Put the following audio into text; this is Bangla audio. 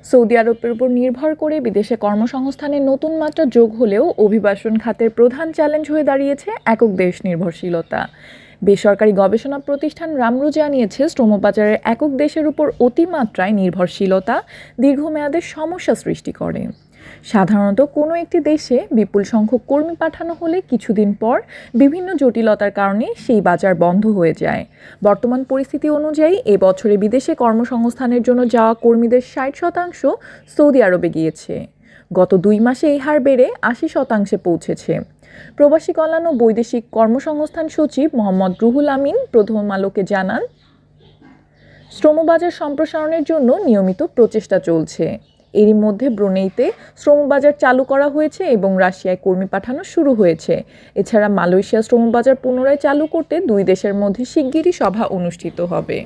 সৌদি আরবের উপর নির্ভর করে বিদেশে কর্মসংস্থানের নতুন মাত্রা যোগ হলেও অভিবাসন খাতের প্রধান চ্যালেঞ্জ হয়ে দাঁড়িয়েছে একক দেশ নির্ভরশীলতা। বেসরকারি গবেষণা প্রতিষ্ঠান রামরু জানিয়েছে, শ্রমবাজারের একক দেশের উপর অতিমাত্রায় নির্ভরশীলতা দীর্ঘমেয়াদে সমস্যা সৃষ্টি করে। সাধারণত কোনো একটি দেশে বিপুল সংখ্যক কর্মী পাঠানো হলে কিছুদিন পর বিভিন্ন জটিলতার কারণে সেই বাজার বন্ধ হয়ে যায়। বর্তমান পরিস্থিতি অনুযায়ী এবছরে বিদেশে কর্মসংস্থানের জন্য যাওয়া কর্মীদের 60% সৌদি আরবে গিয়েছে। গত 2 মাসে এই হার বেড়ে 80% পৌঁছেছে। প্রবাসী কল্যাণ ও বৈদেশিক কর্মসংস্থান সচিব মোহাম্মদ রুহুল আমিন প্রথম আলোকে জানান, শ্রমবাজার সম্প্রসারণের জন্য নিয়মিত প্রচেষ্টা চলছে। এরই মধ্যে ব্রুনেইতে শ্রমবাজার চালু করা হয়েছে এবং রাশিয়ায় কর্মী পাঠানো শুরু হয়েছে। এছাড়া মালয়েশিয়া শ্রমবাজার পুনরায় চালু করতে 2 দেশের মধ্যে শিগগিরই সভা অনুষ্ঠিত হবে।